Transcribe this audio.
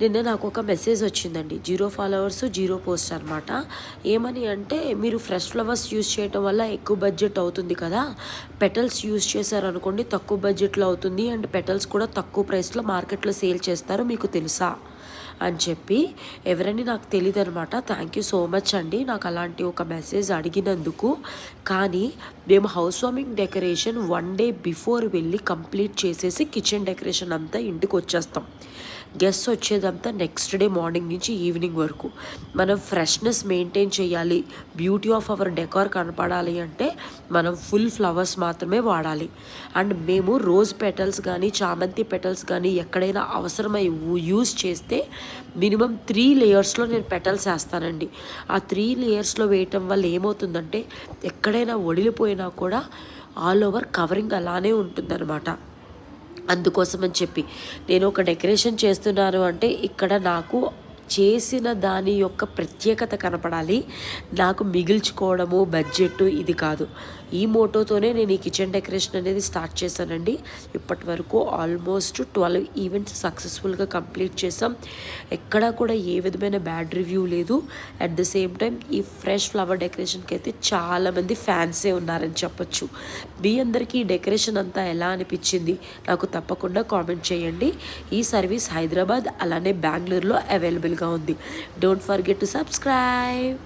నిన్న నాకు ఒక మెసేజ్ వచ్చిందండి. 0 ఫాలోవర్స్ 0 పోస్ట్ అనమాట. ఏమని అంటే, మీరు ఫ్రెష్ ఫ్లవర్స్ యూజ్ చేయటం వల్ల ఎక్కువ బడ్జెట్ అవుతుంది కదా, పెటల్స్ యూజ్ చేశారనుకోండి తక్కువ బడ్జెట్లో అవుతుంది అండ్ పెటల్స్ కూడా తక్కువ ప్రైస్లో మార్కెట్లో సేల్ చేస్తారు, మీకు తెలుసా అని చెప్పి ఎవరని నాకు తెలియదు అనమాట. థ్యాంక్ యూ సో మచ్ అండి నాకు అలాంటి ఒక మెసేజ్ అడిగినందుకు. కానీ మేము house warming decoration 1 day before వెళ్ళి కంప్లీట్ చేసేసి కిచెన్ డెకరేషన్ అంతా ఇంటికి వచ్చేస్తాం. గెస్ట్ వచ్చేదంతా నెక్స్ట్ డే మార్నింగ్ నుంచి ఈవినింగ్ వరకు. మనం ఫ్రెష్నెస్ మెయింటైన్ చేయాలి, బ్యూటీ ఆఫ్ అవర్ డెకార్ కనపడాలి అంటే మనం ఫుల్ ఫ్లవర్స్ మాత్రమే వాడాలి. అండ్ మేము రోజ్ పెటల్స్ కానీ చామంతి పెటల్స్ కానీ ఎక్కడైనా అవసరమై యూజ్ చేస్తే మినిమం 3 లేయర్స్లో నేను పెటల్స్ వేస్తానండి. ఆ 3 లేయర్స్లో వేయటం వల్ల ఏమవుతుందంటే ఎక్కడైనా ఒడిలిపోయినా కూడా ఆల్ ఓవర్ కవరింగ్ అలానే ఉంటుందన్నమాట. అందుకోసం అని చెప్పి నేను ఒక డెకరేషన్ చేస్తున్నాను అంటే ఇక్కడ నాకు చేసిన దాని యొక్క ప్రత్యేకత కనపడాలి, నాకు మిగిల్చుకోవడము బడ్జెట్ ఇది కాదు. ఈ మోటోతోనే నేను ఈ కిచెన్ డెకరేషన్ అనేది స్టార్ట్ చేశానండి. ఇప్పటి వరకు ఆల్మోస్ట్ 12 ఈవెంట్స్ సక్సెస్ఫుల్గా కంప్లీట్ చేసాం. ఎక్కడా కూడా ఏ విధమైన బ్యాడ్ రివ్యూ లేదు. అట్ ద సేమ్ టైం ఈ ఫ్రెష్ ఫ్లవర్ డెకరేషన్కి అయితే చాలామంది ఫ్యాన్సే ఉన్నారని చెప్పొచ్చు. మీ అందరికీ ఈ డెకరేషన్ అంతా ఎలా అనిపించింది నాకు తప్పకుండా కామెంట్ చేయండి. ఈ సర్వీస్ హైదరాబాద్ అలానే బెంగళూరులో అవైలబుల్గా ఉంది. Don't forget to subscribe.